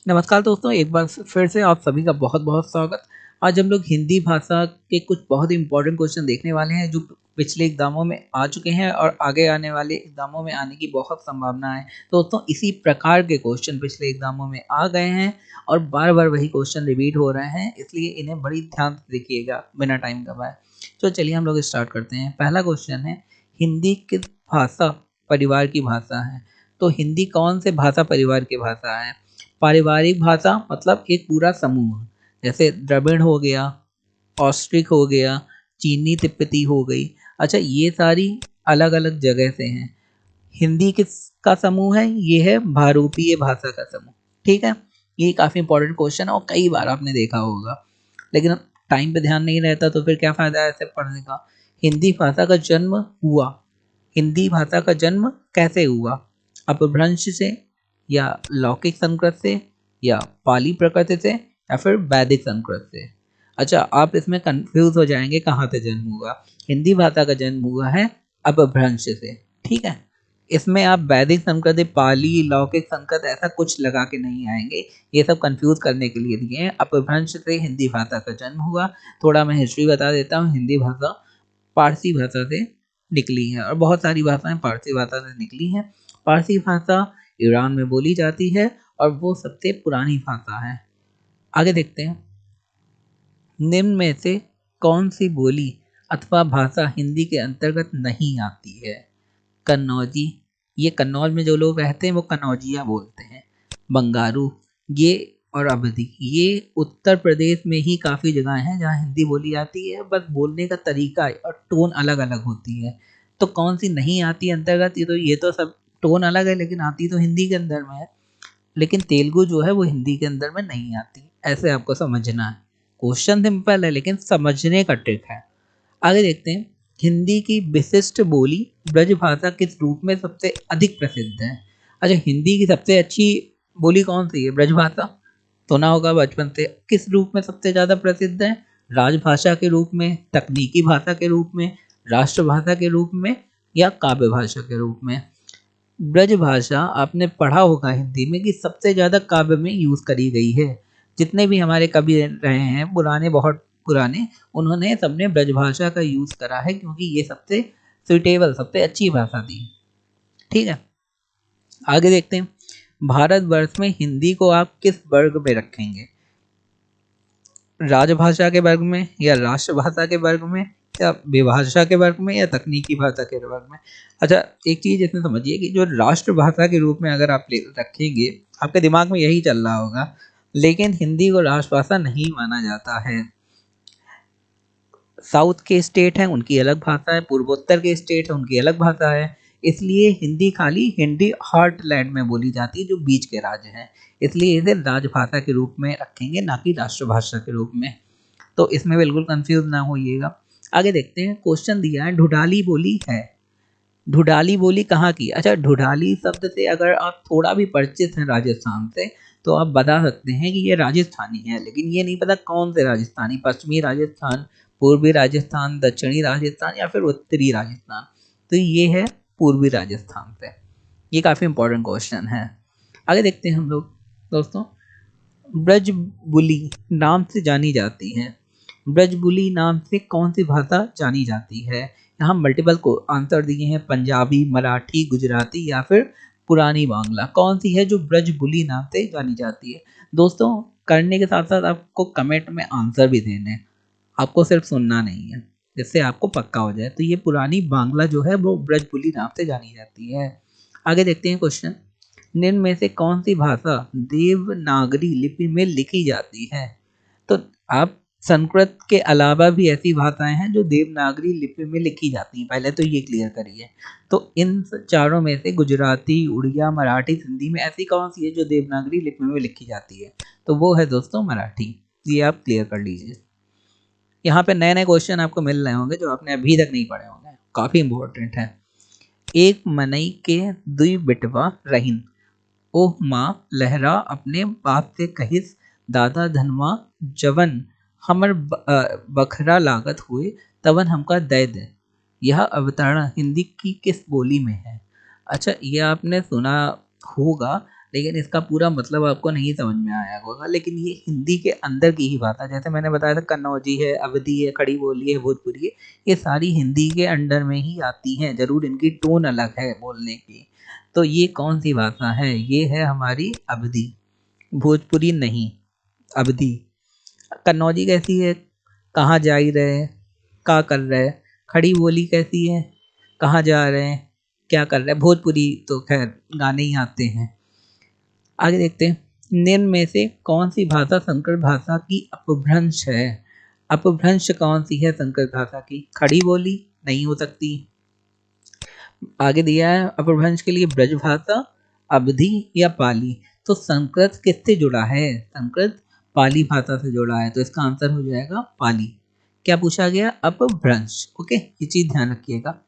नमस्कार दोस्तों, एक बार फिर से आप सभी का बहुत बहुत स्वागत। आज हम लोग हिंदी भाषा के कुछ बहुत ही इंपॉर्टेंट क्वेश्चन देखने वाले हैं जो पिछले एग्जामों में आ चुके हैं और आगे आने वाले एग्जामों में आने की बहुत संभावना है। तो दोस्तों, इसी प्रकार के क्वेश्चन पिछले एग्जामों में आ गए हैं और बार बार वही क्वेश्चन रिपीट हो रहे हैं, इसलिए इन्हें बड़ी ध्यान से देखिएगा बिना टाइम गवाए। तो चलिए हम लोग स्टार्ट करते हैं। पहला क्वेश्चन है, हिंदी किस भाषा परिवार की भाषा है? तो हिंदी कौन से भाषा परिवार की भाषा है? पारिवारिक भाषा मतलब एक पूरा समूह, जैसे द्रविड़ हो गया, ऑस्ट्रिक हो गया, चीनी तिब्बती हो गई। अच्छा, ये सारी अलग अलग जगह से हैं। हिंदी किसका समूह है? ये है भारूपीय भाषा का समूह। ठीक है, ये काफ़ी इंपॉर्टेंट क्वेश्चन है और कई बार आपने देखा होगा, लेकिन टाइम पे ध्यान नहीं रहता तो फिर क्या फ़ायदा है ऐसे पढ़ने का। हिंदी भाषा का जन्म हुआ, हिंदी भाषा का जन्म कैसे हुआ? अपभ्रंश से, या लौकिक संस्कृत से, या पाली प्रकृति से, या फिर वैदिक संस्कृत से। अच्छा, आप इसमें कंफ्यूज हो जाएंगे कहाँ से जन्म हुआ। हिंदी भाषा का जन्म हुआ है अपभ्रंश से। ठीक है, इसमें आप वैदिक संस्कृत, पाली, लौकिक संस्कृत ऐसा कुछ लगा के नहीं आएंगे, ये सब कंफ्यूज करने के लिए दिए हैं। अपभ्रंश से हिंदी भाषा का जन्म हुआ। थोड़ा मैं हिस्ट्री बता देता हूँ। हिंदी भाषा पारसी भाषा से निकली है और बहुत सारी भाषाएं पारसी भाषा से निकली हैं। पारसी भाषा ईरान में बोली जाती है और वो सबसे पुरानी भाषा है। आगे देखते हैं, निम्न में से कौन सी बोली अथवा भाषा हिंदी के अंतर्गत नहीं आती है? कन्नौजी, ये कन्नौज में जो लोग रहते हैं वो कन्नौजिया बोलते हैं। बंगारू, ये और अवधी, ये उत्तर प्रदेश में ही काफ़ी जगह हैं जहाँ हिंदी बोली जाती है, बस बोलने का तरीका और टोन अलग अलग होती है। तो कौन सी नहीं आती अंतर्गत? ये तो सब टोन अलग है लेकिन आती तो हिंदी के अंदर में है। लेकिन तेलुगु जो है वो हिंदी के अंदर में नहीं आती, ऐसे आपको समझना है। क्वेश्चन सिंपल है लेकिन समझने का ट्रिक है। आगे देखते हैं, हिंदी की विशिष्ट बोली ब्रजभाषा किस रूप में सबसे अधिक प्रसिद्ध है? अच्छा, हिंदी की सबसे अच्छी बोली कौन सी है? ब्रजभाषा। सुना होगा बचपन से। किस रूप में सबसे ज़्यादा प्रसिद्ध है? राजभाषा के रूप में, तकनीकी भाषा के रूप में, राष्ट्रभाषा के रूप में, या काव्य भाषा के रूप में? ब्रजभाषा आपने पढ़ा होगा हिंदी में कि सबसे ज़्यादा काव्य में यूज़ करी गई है। जितने भी हमारे कवि रहे हैं पुराने, बहुत पुराने, उन्होंने सबने ब्रजभाषा का यूज़ करा है क्योंकि ये सबसे सुइटेबल, सबसे अच्छी भाषा थी। ठीक है, आगे देखते हैं, भारतवर्ष में हिंदी को आप किस वर्ग में रखेंगे? राजभाषा के वर्ग में, या राष्ट्रभाषा के वर्ग में, या विभाषा के वर्ग में, या तकनीकी भाषा के वर्ग में? अच्छा, एक चीज़ इसमें समझिए कि जो राष्ट्रभाषा के रूप में अगर आप रखेंगे, आपके दिमाग में यही चल रहा होगा, लेकिन हिंदी को राष्ट्रभाषा नहीं माना जाता है। साउथ के स्टेट हैं उनकी अलग भाषा है, पूर्वोत्तर के स्टेट है उनकी अलग भाषा है, इसलिए हिंदी खाली हिंदी हार्टलैंड में बोली जाती है जो बीच के राज्य हैं, इसलिए इसे राजभाषा के रूप में रखेंगे, ना कि राष्ट्रभाषा के रूप में। तो इसमें बिल्कुल कंफ्यूज ना होइएगा। आगे देखते हैं, क्वेश्चन दिया है, ढूढ़ाली बोली है। ढूढ़ाली बोली कहाँ की? अच्छा, ढूढ़ाली शब्द से अगर आप थोड़ा भी परिचित हैं राजस्थान से तो आप बता सकते हैं कि ये राजस्थानी है, लेकिन ये नहीं पता कौन से राजस्थानी, पश्चिमी राजस्थान, पूर्वी राजस्थान, दक्षिणी राजस्थान, या फिर उत्तरी राजस्थान। तो ये है पूर्वी राजस्थान से। ये काफ़ी इंपॉर्टेंट क्वेश्चन है। आगे देखते हैं हम लोग दोस्तों, ब्रजबुली नाम से जानी जाती है। ब्रजबुली नाम से कौन सी भाषा जानी जाती है? यहाँ मल्टीपल को आंसर दिए हैं, पंजाबी, मराठी, गुजराती, या फिर पुरानी बांग्ला। कौन सी है जो ब्रजबुली नाम से जानी जाती है? दोस्तों, करने के साथ साथ आपको कमेंट में आंसर भी देने हैं, आपको सिर्फ सुनना नहीं है, जिससे आपको पक्का हो जाए। तो ये पुरानी बांग्ला जो है वो ब्रजबुली नाम से जानी जाती है। आगे देखते हैं क्वेश्चन, निम्न में से कौन सी भाषा देवनागरी लिपि में लिखी जाती है? तो आप, संस्कृत के अलावा भी ऐसी भाषाएं हैं जो देवनागरी लिपि में लिखी जाती हैं, पहले तो ये क्लियर करिए। तो इन चारों में से गुजराती, उड़िया, मराठी, सिंधी में ऐसी कौन सी है जो देवनागरी लिपि में लिखी जाती है? तो वो है दोस्तों मराठी। ये आप क्लियर कर लीजिए। यहाँ पे नए नए क्वेश्चन आपको मिल रहे होंगे जो आपने अभी तक नहीं पढ़े होंगे, काफ़ी इंपॉर्टेंट है। एक मनई के दुई बिटवा रहीन, ओह माँ लहरा अपने बाप से कहिस, दादा धनवा जवन हमर बखरा लागत हुए, तवन हमका दे दे। यह अवतरण हिंदी की किस बोली में है? अच्छा, ये आपने सुना होगा, लेकिन इसका पूरा मतलब आपको नहीं समझ में आया होगा। लेकिन ये हिंदी के अंदर की ही बात है। जैसे मैंने बताया था कन्नौजी है, अवधी है, खड़ी बोली है, भोजपुरी है, ये सारी हिंदी के अंडर में ही आती हैं। ज़रूर इनकी टोन अलग है बोलने की। तो ये कौन सी भाषा है? ये है हमारी अवधी, भोजपुरी नहीं, अवधी। कन्नौजी कैसी है? कहाँ जा ही रहे, का कर रहे। खड़ी बोली कैसी है? कहाँ जा रहे हैं, क्या कर रहे हैं। भोजपुरी तो खैर गाने ही आते हैं। आगे देखते हैं, निम्न में से कौन सी भाषा संस्कृत भाषा की अपभ्रंश है? अपभ्रंश कौन सी है संस्कृत भाषा की? खड़ी बोली नहीं हो सकती। आगे दिया है अपभ्रंश के लिए ब्रजभाषा, अवधी या पाली। तो संस्कृत किससे जुड़ा है? संस्कृत पाली भाषा से जुड़ा है, तो इसका आंसर हो जाएगा पाली। क्या पूछा गया? अपभ्रंश। ओके, ये चीज ध्यान रखिएगा।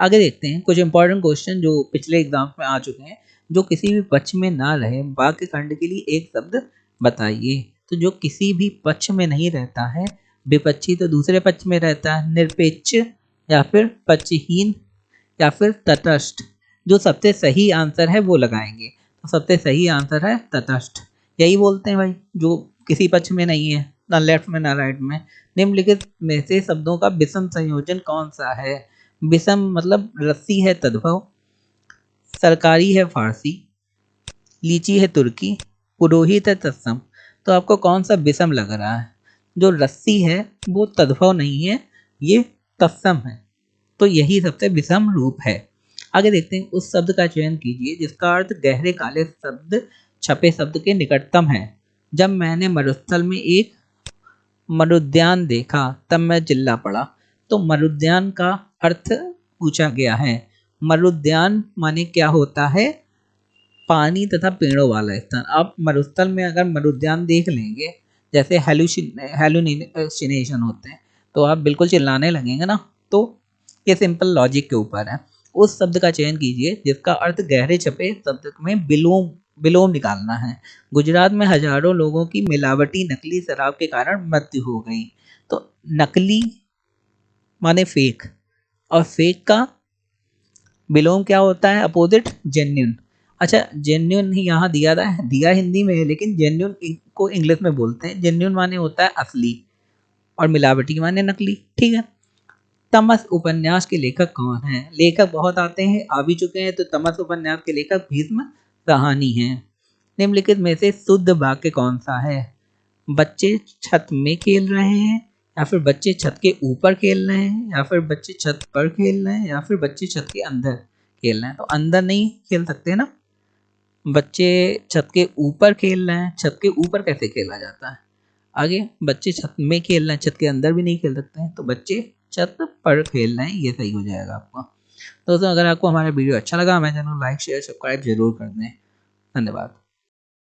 आगे देखते हैं कुछ इंपॉर्टेंट क्वेश्चन जो पिछले एग्जाम में आ चुके हैं। जो किसी भी पक्ष में ना रहे, वाक्य खंड के लिए एक शब्द बताइए। तो जो किसी भी पक्ष में नहीं रहता है, विपक्षी तो दूसरे पक्ष में रहता है, निरपेक्ष या फिर पक्षहीन या फिर तटस्थ। जो सबसे सही आंसर है वो लगाएंगे। तो सबसे सही आंसर है तटस्थ। यही बोलते हैं भाई, जो किसी पक्ष में नहीं है, ना लेफ्ट में ना राइट में। निम्नलिखित में से शब्दों का विषम संयोजन कौन सा है? विषम मतलब रस्सी है तद्भव, सरकारी है फारसी, लीची है तुर्की, पुरोहित है तत्सम। तो आपको कौन सा विषम लग रहा है? जो रस्सी है वो तद्भव नहीं है, ये तत्सम है। तो यही सबसे विषम रूप है। आगे देखते हैं, उस शब्द का चयन कीजिए जिसका अर्थ गहरे काले शब्द छपे शब्द के निकटतम है। जब मैंने मरुस्थल में एक मरुद्यान देखा तब मैं चिल्ला पड़ा। तो मरुद्यान का अर्थ पूछा गया है। मरुद्यान माने क्या होता है? पानी तथा पेड़ों वाला स्थान। आप मरुस्थल में अगर मरुद्यान देख लेंगे, जैसे हेलुसिनेशन होते हैं, तो आप बिल्कुल चिल्लाने लगेंगे ना। तो ये सिंपल लॉजिक के ऊपर है। उस शब्द का चयन कीजिए जिसका अर्थ गहरे छपे शब्द में विलोम विलोम निकालना है। गुजरात में हजारों लोगों की मिलावटी नकली शराब के कारण मृत्यु हो गई। तो नकली माने फेक, और फेक का विलोम क्या होता है? Opposite, genuine. अच्छा, जेन्युइन ही यहाँ दिया हिंदी में है, लेकिन जेन्युइन को इंग्लिश में बोलते हैं। जेन्युइन माने होता है असली, और मिलावटी माने नकली। ठीक है। तमस उपन्यास के लेखक कौन है? लेखक बहुत आते हैं, आ भी चुके हैं। तो तमस उपन्यास के लेखक भीष्म साहनी हैं। निम्नलिखित में से शुद्ध वाक्य कौन सा है? बच्चे छत में खेल रहे हैं, या फिर बच्चे छत के ऊपर खेल रहे हैं, या फिर बच्चे छत पर खेल रहे हैं, या फिर बच्चे छत के अंदर खेल रहे हैं। तो अंदर नहीं खेल सकते ना, बच्चे छत के ऊपर खेल रहे हैं। छत के ऊपर कैसे खेला जाता है? आगे, बच्चे छत में खेल रहे हैं, छत के अंदर भी नहीं खेल सकते हैं। तो बच्चे छत पर खेल रहे हैं, ये सही हो जाएगा आपका। दोस्तों, अगर आपको हमारा वीडियो अच्छा लगा, हमारे चैनल को लाइक शेयर सब्सक्राइब जरूर कर दें। धन्यवाद।